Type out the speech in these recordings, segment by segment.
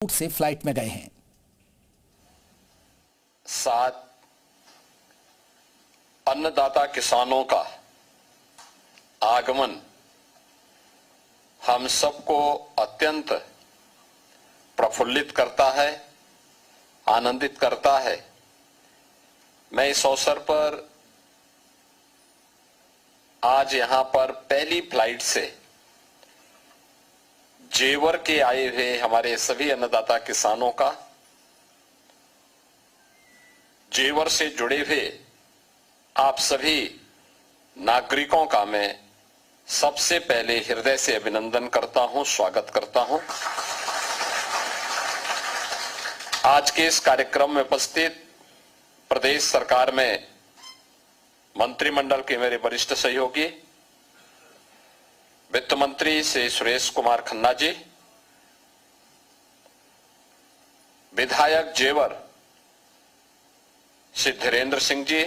से फ्लाइट में गए हैं। 7 अन्नदाता किसानों का आगमन हम सबको अत्यंत प्रफुल्लित करता है, आनंदित करता है। मैं इस अवसर पर आज यहां पर पहली फ्लाइट से जेवर के आए हुए हमारे सभी अन्नदाता किसानों का, जेवर से जुड़े हुए आप सभी नागरिकों का मैं सबसे पहले हृदय से अभिनंदन करता हूं, स्वागत करता हूं। आज के इस कार्यक्रम में उपस्थित प्रदेश सरकार में मंत्रिमंडल के मेरे वरिष्ठ सहयोगी वित्त मंत्री श्री सुरेश कुमार खन्ना जी, विधायक जेवर श्री धीरेन्द्र सिंह जी,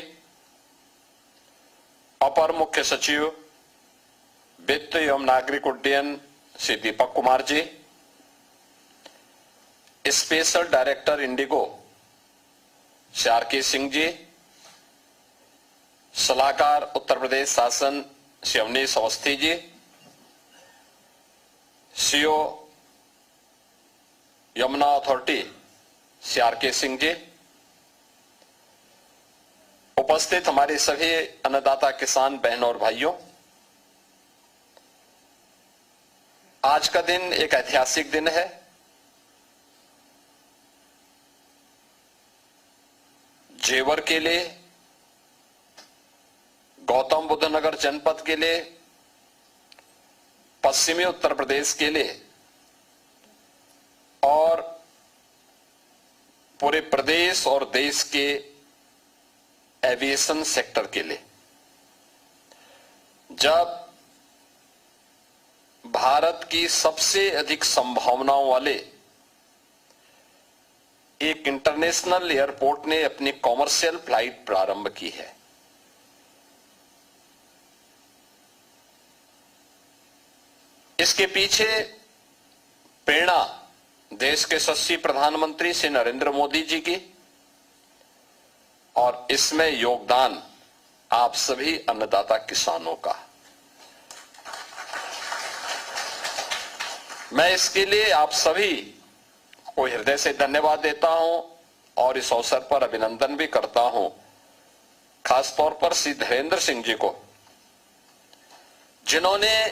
अपर मुख्य सचिव वित्त एवं नागरिक उड्डयन Shri Deepak Kumar ji, special director IndiGo Shri R K. Singh ji, सलाहकार उत्तर प्रदेश शासन Shri Awanish Awasthi ji, CEO Yamuna authority Shri R K. Singh ji, उपस्थित हमारे सभी अन्नदाता किसान बहन और भाइयों, आज का दिन एक ऐतिहासिक दिन है। जेवर के लिए, गौतम बुद्ध नगर जनपद के लिए, पश्चिमी उत्तर प्रदेश के लिए और पूरे प्रदेश और देश के एविएशन सेक्टर के लिए। जब भारत की सबसे अधिक संभावनाओं वाले एक इंटरनेशनल एयरपोर्ट ने अपनी कॉमर्शियल फ्लाइट प्रारंभ की है, इसके पीछे प्रेरणा देश के यशस्वी प्रधानमंत्री श्री नरेंद्र मोदी जी की और इसमें योगदान आप सभी अन्नदाता किसानों का। मैं इसके लिए आप सभी को हृदय से धन्यवाद देता हूं और इस अवसर पर अभिनंदन भी करता हूं, खासतौर पर श्री धीरेन्द्र सिंह जी को, जिन्होंने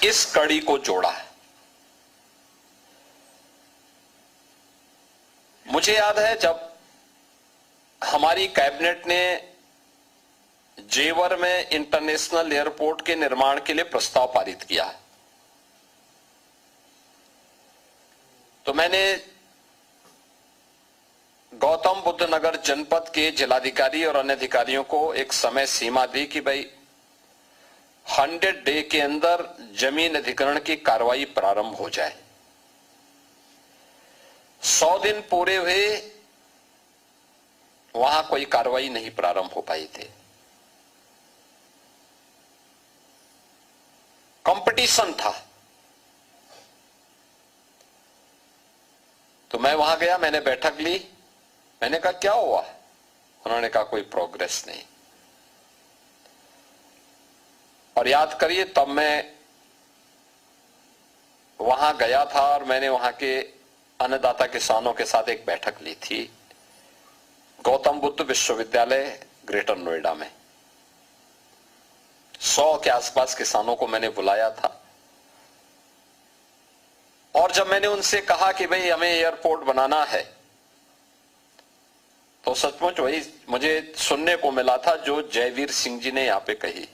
इस कड़ी को जोड़ा है। मुझे याद है जब हमारी कैबिनेट ने जेवर में इंटरनेशनल एयरपोर्ट के निर्माण के लिए प्रस्ताव पारित किया, तो मैंने गौतम बुद्ध नगर जनपद के जिलाधिकारी और अन्य अधिकारियों को एक समय सीमा दी कि भाई 100 डे के अंदर जमीन अधिग्रहण की कार्रवाई प्रारंभ हो जाए। 100 दिन पूरे हुए, वहां कोई कार्रवाई नहीं प्रारंभ हो पाई थी। कंपटीशन था। तो मैं वहां गया, मैंने बैठक ली, मैंने कहा क्या हुआ? उन्होंने कहा कोई प्रोग्रेस नहीं। और याद करिए, तब मैं वहां गया था और मैंने वहां के अन्नदाता किसानों के साथ एक बैठक ली थी गौतम बुद्ध विश्वविद्यालय ग्रेटर नोएडा में। 100 के आसपास किसानों को मैंने बुलाया था और जब मैंने उनसे कहा कि भाई हमें एयरपोर्ट बनाना है, तो सचमुच वही मुझे सुनने को मिला था जो जयवीर सिंह जी ने यहां पे कही।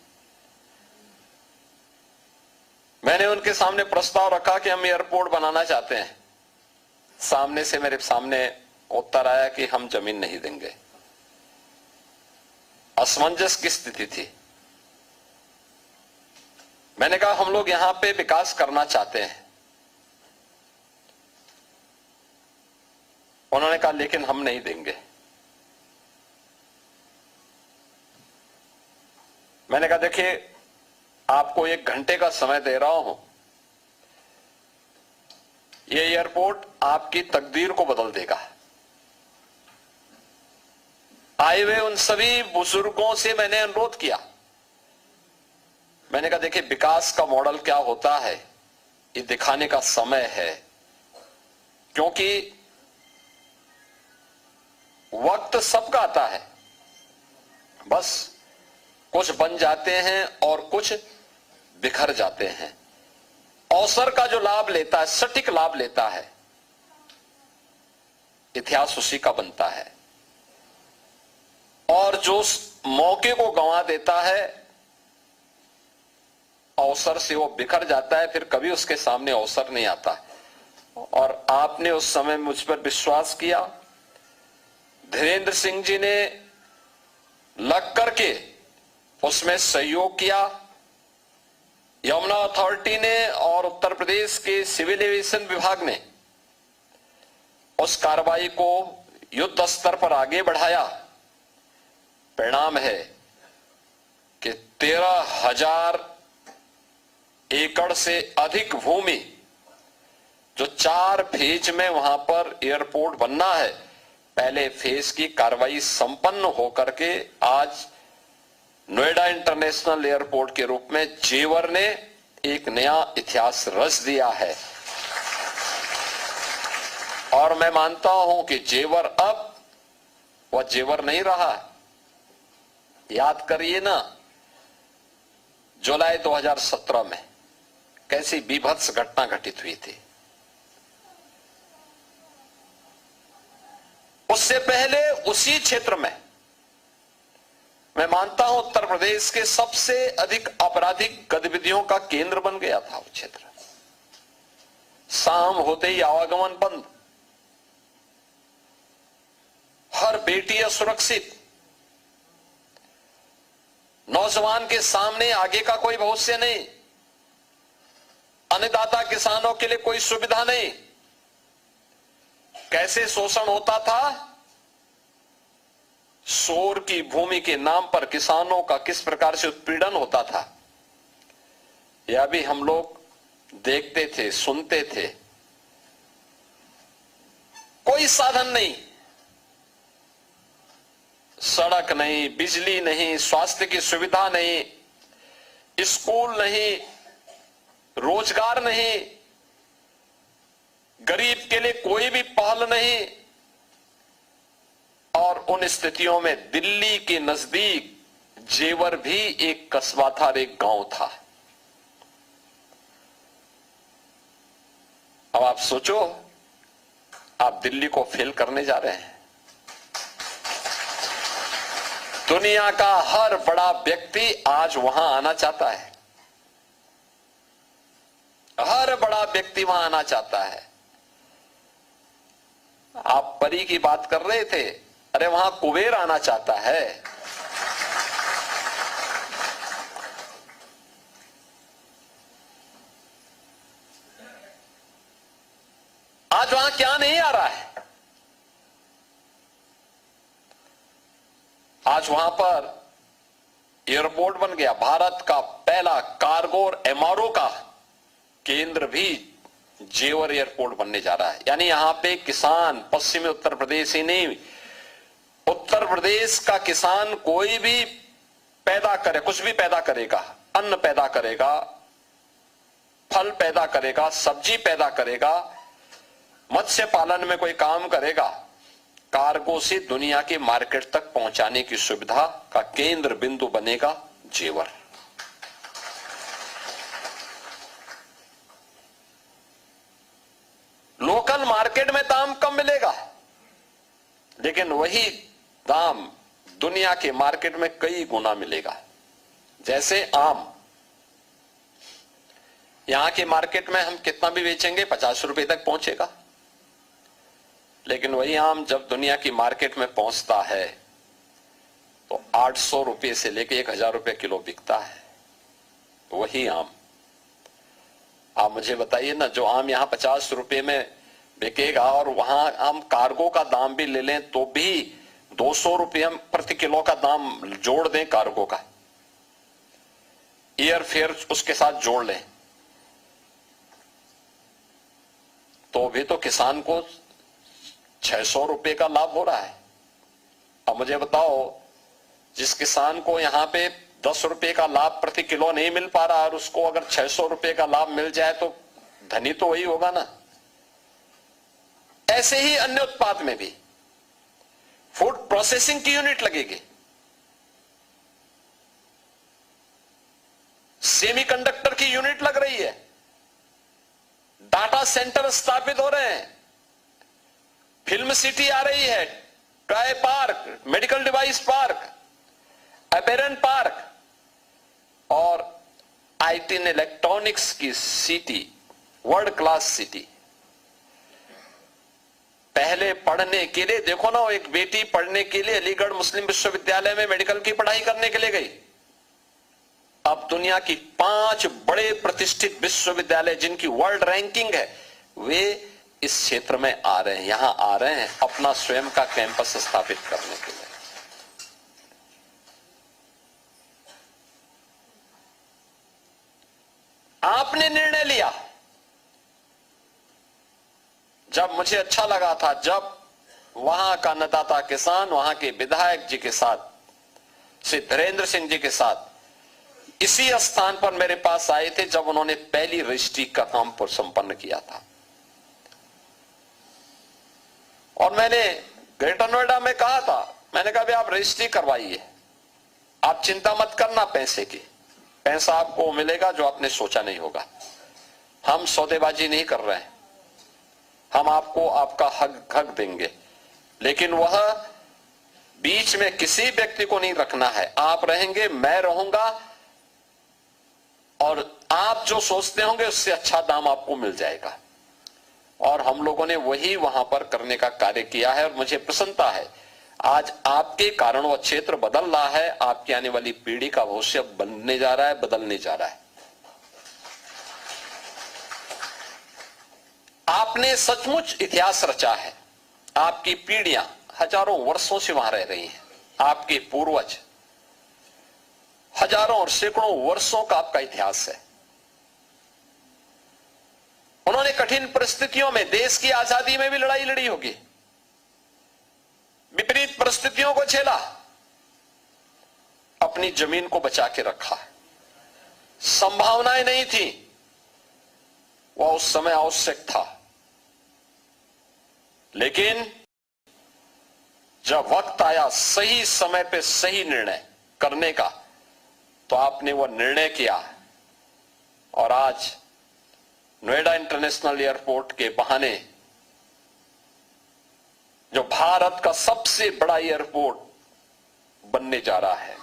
मैंने उनके सामने प्रस्ताव रखा कि हम एयरपोर्ट बनाना चाहते हैं। सामने से मेरे सामने उत्तर आया कि हम जमीन नहीं देंगे। असमंजस की स्थिति थी। मैंने कहा हम लोग यहां पे विकास करना चाहते हैं। उन्होंने कहा लेकिन हम नहीं देंगे। मैंने कहा देखिए, आपको 1 घंटे का समय दे रहा हूं, ये एयरपोर्ट आपकी तकदीर को बदल देगा। आए हुए उन सभी बुजुर्गों से मैंने अनुरोध किया, मैंने कहा देखिए विकास का मॉडल क्या होता है ये दिखाने का समय है, क्योंकि वक्त सबका आता है, बस कुछ बन जाते हैं और कुछ बिखर जाते हैं। अवसर का जो लाभ लेता है, सटीक लाभ लेता है, इतिहास उसी का बनता है, और जो उस मौके को गंवा देता है, अवसर से वो बिखर जाता है, फिर कभी उसके सामने अवसर नहीं आता। और आपने उस समय मुझ पर विश्वास किया, धीरेन्द्र सिंह जी ने लग करके उसमें सहयोग किया, यमुना अथॉरिटी ने और उत्तर प्रदेश के सिविल एविएशन विभाग ने उस कार्रवाई को युद्ध स्तर पर आगे बढ़ाया। परिणाम है कि 13,000 एकड़ से अधिक भूमि जो 4 फेज में वहां पर एयरपोर्ट बनना है, पहले फेज की कार्रवाई संपन्न होकर के आज नोएडा इंटरनेशनल एयरपोर्ट के रूप में जेवर ने एक नया इतिहास रच दिया है। और मैं मानता हूं कि जेवर अब वह जेवर नहीं रहा। याद करिए ना, जुलाई 2017 में कैसी बीभत्स घटना घटित हुई थी। उससे पहले उसी क्षेत्र में मैं मानता हूं उत्तर प्रदेश के सबसे अधिक आपराधिक गतिविधियों का केंद्र बन गया था वो क्षेत्र। शाम होते ही आवागमन बंद, हर बेटी असुरक्षित, नौजवान के सामने आगे का कोई भविष्य नहीं, अन्नदाता किसानों के लिए कोई सुविधा नहीं। कैसे शोषण होता था, शोर की भूमि के नाम पर किसानों का किस प्रकार से उत्पीड़न होता था, यह भी हम लोग देखते थे, सुनते थे। कोई साधन नहीं, सड़क नहीं, बिजली नहीं, स्वास्थ्य की सुविधा नहीं, स्कूल नहीं, रोजगार नहीं, गरीब के लिए कोई भी पहल नहीं। और उन स्थितियों में दिल्ली के नजदीक जेवर भी एक कस्बा था, एक गांव था। अब आप सोचो, आप दिल्ली को फेल करने जा रहे हैं। दुनिया का हर बड़ा व्यक्ति आज वहां आना चाहता है, हर बड़ा व्यक्ति वहां आना चाहता है। आप परी की बात कर रहे थे, अरे वहां कुबेर आना चाहता है। आज वहां क्या नहीं आ रहा है, आज वहां पर एयरपोर्ट बन गया। भारत का पहला कार्गो और एमआरओ का केंद्र भी जेवर एयरपोर्ट बनने जा रहा है। यानी यहां पे किसान, पश्चिमी उत्तर प्रदेश ही नहीं, उत्तर प्रदेश का किसान कोई भी पैदा करे, कुछ भी पैदा करेगा, अन्न पैदा करेगा, फल पैदा करेगा, सब्जी पैदा करेगा, मत्स्य पालन में कोई काम करेगा, कार्गो से दुनिया के मार्केट तक पहुंचाने की सुविधा का केंद्र बिंदु बनेगा जेवर। लोकल मार्केट में दाम कम मिलेगा, लेकिन वही दाम दुनिया के मार्केट में कई गुना मिलेगा। जैसे आम, यहां के मार्केट में हम कितना भी बेचेंगे 50 रुपए तक पहुंचेगा, लेकिन वही आम जब दुनिया की मार्केट में पहुंचता है तो 800 रुपए से लेके 1000 रुपए किलो बिकता है वही आम। आप मुझे बताइए ना, जो आम यहां 50 रुपए में बिकेगा और वहां हम कार्गो का दाम भी ले लें तो भी 200 रुपये हम प्रति किलो का दाम जोड़ दें, कार्गो का एयर फेयर उसके साथ जोड़ लें तो भी तो किसान को 600 रुपए का लाभ हो रहा है। अब मुझे बताओ, जिस किसान को यहां पे 10 रुपए का लाभ प्रति किलो नहीं मिल पा रहा और उसको अगर 600 रुपए का लाभ मिल जाए तो धनी तो वही होगा ना। ऐसे ही अन्य उत्पाद में भी फूड प्रोसेसिंग की यूनिट लगेगी, सेमीकंडक्टर की यूनिट लग रही है, डाटा सेंटर स्थापित हो रहे हैं, फिल्म सिटी आ रही है, toy park, medical device park, apparent park और आईटी एंड इलेक्ट्रॉनिक्स की सिटी, वर्ल्ड क्लास सिटी। पहले पढ़ने के लिए देखो ना, एक बेटी पढ़ने के लिए अलीगढ़ मुस्लिम विश्वविद्यालय में मेडिकल की पढ़ाई करने के लिए गई। अब दुनिया की 5 बड़े प्रतिष्ठित विश्वविद्यालय जिनकी वर्ल्ड रैंकिंग है, वे इस क्षेत्र में आ रहे हैं, यहां आ रहे हैं अपना स्वयं का कैंपस स्थापित करने के लिए। आपने निर्णय लिया, जब मुझे अच्छा लगा था जब वहां का अन्नदाता किसान वहां के विधायक जी के साथ, श्री धीरेन्द्र सिंह जी के साथ इसी स्थान पर मेरे पास आए थे जब उन्होंने पहली रजिस्ट्री का काम पर संपन्न किया था। और मैंने ग्रेटर नोएडा में कहा था, मैंने कहा भाई आप रजिस्ट्री करवाइए, आप चिंता मत करना पैसे की, पैसा आपको मिलेगा जो आपने सोचा नहीं होगा। हम सौदेबाजी नहीं कर रहे हैं, हम आपको आपका हक देंगे, लेकिन वह बीच में किसी व्यक्ति को नहीं रखना है। आप रहेंगे, मैं रहूंगा, और आप जो सोचते होंगे उससे अच्छा दाम आपको मिल जाएगा। और हम लोगों ने वही वहां पर करने का कार्य किया है और मुझे प्रसन्नता है आज आपके कारण वह क्षेत्र बदल रहा है, आपकी आने वाली पीढ़ी का भविष्य बनने जा रहा है, बदलने जा रहा है। आपने सचमुच इतिहास रचा है, आपकी पीढ़ियां हजारों वर्षों से वहां रह रही हैं, आपके पूर्वज हजारों और सैकड़ों वर्षों का आपका इतिहास है। उन्होंने कठिन परिस्थितियों में, देश की आजादी में भी लड़ाई लड़ी होगी, विपरीत परिस्थितियों को झेला, अपनी जमीन को बचा के रखा। संभावनाएं नहीं थी, वह उस समय आवश्यक था, लेकिन जब वक्त आया सही समय पे सही निर्णय करने का, तो आपने वह निर्णय किया और आज नोएडा इंटरनेशनल एयरपोर्ट के बहाने जो भारत का सबसे बड़ा एयरपोर्ट बनने जा रहा है,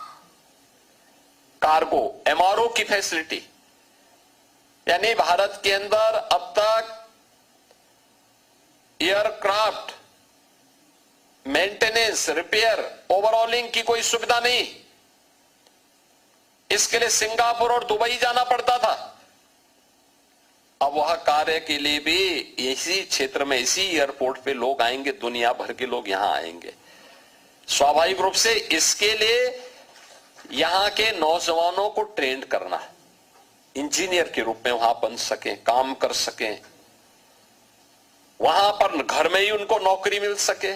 कार्गो एमआरओ की फैसिलिटी, यानी भारत के अंदर अब तक एयरक्राफ्ट मेंटेनेंस, रिपेयर, ओवरऑलिंग की कोई सुविधा नहीं। इसके लिए सिंगापुर और दुबई जाना पड़ता था। अब वह कार्य के लिए भी इसी क्षेत्र में, इसी एयरपोर्ट पे लोग आएंगे, दुनिया भर के लोग यहां आएंगे। स्वाभाविक रूप से इसके लिए यहां के नौजवानों को ट्रेंड करना, इंजीनियर के रूप में वहां बन सकें, काम कर सकें, वहां पर घर में ही उनको नौकरी मिल सके,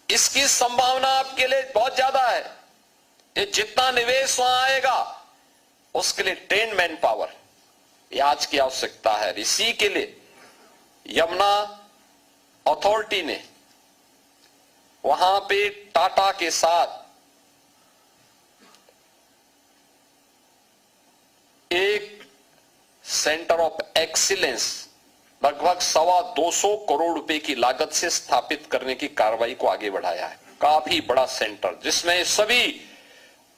इसकी संभावना आपके लिए बहुत ज्यादा है। ये जितना निवेश वहां आएगा उसके लिए ट्रेन मैन पावर ये आज की आवश्यकता है। इसी के लिए यमुना अथॉरिटी ने वहां पे टाटा के साथ एक सेंटर ऑफ एक्सीलेंस लगभग 225 करोड़ रुपए की लागत से स्थापित करने की कार्रवाई को आगे बढ़ाया है। काफी बड़ा सेंटर जिसमें सभी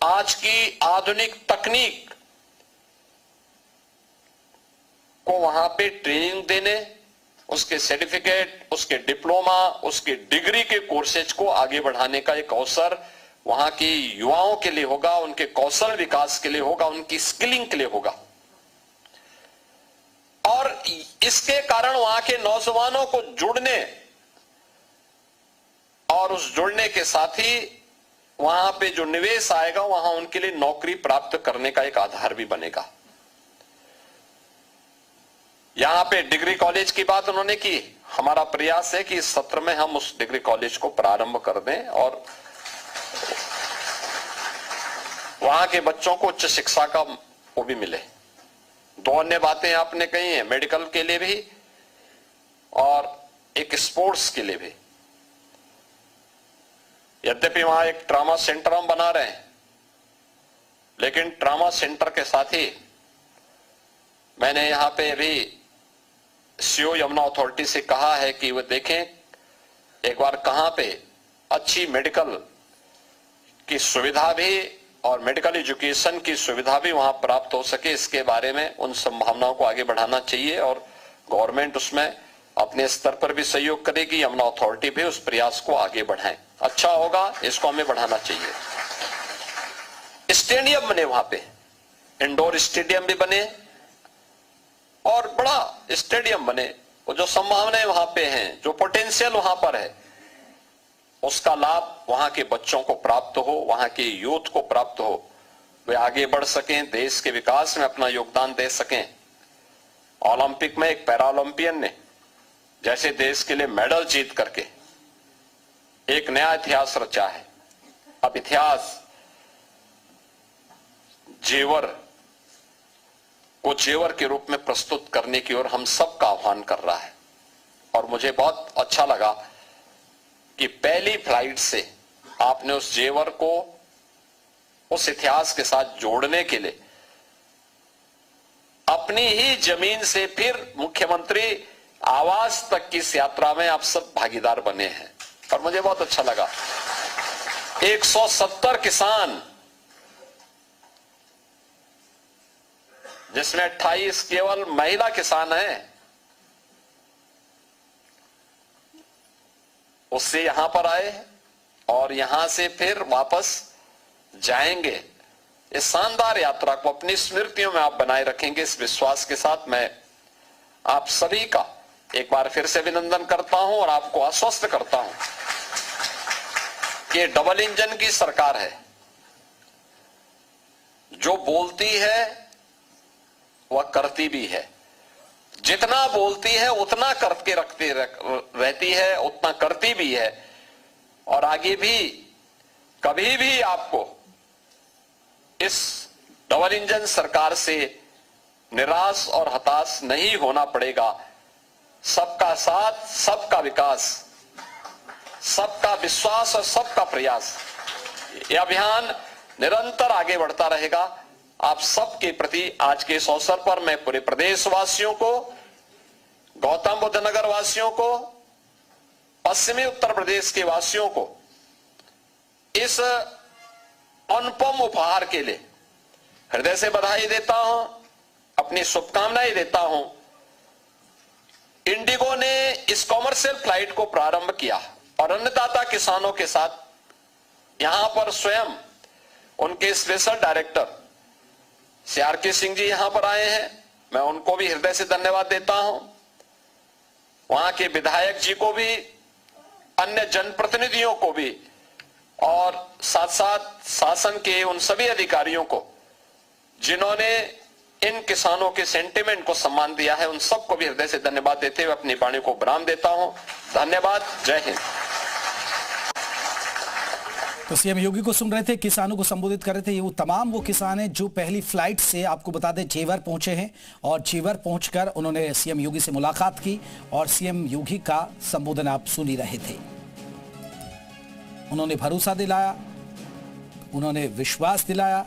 आज की आधुनिक तकनीक को वहां पे ट्रेनिंग देने, उसके सर्टिफिकेट, उसके डिप्लोमा, उसके डिग्री के कोर्सेज को आगे बढ़ाने का एक अवसर वहां के युवाओं के लिए होगा, उनके कौशल विकास के लिए होगा, उनकी स्किलिंग के लिए होगा। और इसके कारण वहां के नौजवानों को जुड़ने और उस जुड़ने के साथ ही वहां पे जो निवेश आएगा वहां उनके लिए नौकरी प्राप्त करने का एक आधार भी बनेगा। यहां पे डिग्री कॉलेज की बात उन्होंने की। हमारा प्रयास है कि इस सत्र में हम उस डिग्री कॉलेज को प्रारंभ कर दें और वहां के बच्चों को उच्च शिक्षा का वो भी मिले। दो अन्य बातें आपने कही हैं, मेडिकल के लिए भी और एक स्पोर्ट्स के लिए भी। यद्यपि वहां एक ट्रामा सेंटर हम बना रहे हैं, लेकिन ट्रामा सेंटर के साथ ही मैंने यहां पे अभी सीओ यमुना अथॉरिटी से कहा है कि वो देखें एक बार कहां पे अच्छी मेडिकल की सुविधा भी और मेडिकल एजुकेशन की सुविधा भी वहां प्राप्त हो सके, इसके बारे में उन संभावनाओं को आगे बढ़ाना चाहिए और गवर्नमेंट उसमें अपने स्तर पर भी सहयोग करेगी, यमुना अथॉरिटी भी उस प्रयास को आगे बढ़ाएं। अच्छा होगा, इसको हमें बढ़ाना चाहिए। स्टेडियम बने वहां पे, इंडोर स्टेडियम भी बने और बड़ा स्टेडियम बने। वो जो संभावनाएं वहां पे हैं, जो पोटेंशियल वहां पर है, उसका लाभ वहां के बच्चों को प्राप्त हो, वहां के यूथ को प्राप्त हो, वे आगे बढ़ सकें, देश के विकास में अपना योगदान दे सकें। ओलंपिक में एक पैरालंपियन ने जैसे देश के लिए मेडल जीत करके एक नया इतिहास रचा है। अब इतिहास जेवर को जेवर के रूप में प्रस्तुत करने की ओर हम सबका आह्वान कर रहा है और मुझे बहुत अच्छा लगा कि पहली फ्लाइट से आपने उस जेवर को उस इतिहास के साथ जोड़ने के लिए अपनी ही जमीन से फिर मुख्यमंत्री आवास तक की इस यात्रा में आप सब भागीदार बने हैं और मुझे बहुत अच्छा लगा। 170 किसान, जिसमें 28 केवल महिला किसान हैं, उससे यहां पर आए और यहां से फिर वापस जाएंगे। इस शानदार यात्रा को अपनी स्मृतियों में आप बनाए रखेंगे, इस विश्वास के साथ मैं आप सभी का एक बार फिर से अभिनंदन करता हूं और आपको आश्वस्त करता हूं कि डबल इंजन की सरकार है, जो बोलती है वह करती भी है। जितना बोलती है उतना करके रखती रहती है, उतना करती भी है और आगे भी कभी भी आपको इस डबल इंजन सरकार से निराश और हताश नहीं होना पड़ेगा। सबका साथ, सबका विकास, सबका विश्वास और सबका प्रयास, यह अभियान निरंतर आगे बढ़ता रहेगा। आप सबके प्रति आज के इस अवसर पर मैं पूरे प्रदेशवासियों को, गौतम बुद्ध नगर वासियों को, पश्चिमी उत्तर प्रदेश के वासियों को इस अनुपम उपहार के लिए हृदय से बधाई देता हूं, अपनी शुभकामनाएं देता हूं। इंडिगो ने इस कॉमर्शियल फ्लाइट को प्रारंभ किया और अन्नदाता किसानों के साथ यहां पर स्वयं उनके special director CRK Singh ji यहां पर आए हैं, मैं उनको भी हृदय से धन्यवाद देता हूं। वहां के विधायक जी को भी, अन्य जनप्रतिनिधियों को भी और साथ साथ शासन के उन सभी अधिकारियों को जिन्होंने इन किसानों के सेंटिमेंट को सम्मान दिया है, उन सबको भी हृदय से धन्यवाद देते हुए अपनी वाणी को विराम देता हूं। धन्यवाद। जय हिंद। तो सीएम योगी को सुन रहे थे, किसानों को संबोधित कर रहे थे। ये वो तमाम वो किसान हैं जो पहली फ्लाइट से, आपको बता दें, जेवर पहुंचे हैं और जेवर पहुंचकर उन्होंने सीएम योगी से मुलाकात की और सीएम योगी का संबोधन आप सुन ही रहे थे। उन्होंने भरोसा दिलाया, उन्होंने विश्वास दिलाया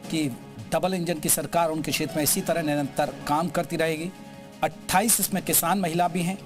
कि डबल इंजन की सरकार उनके क्षेत्र में इसी तरह निरंतर काम करती रहेगी। 28 इसमें किसान महिला भी हैं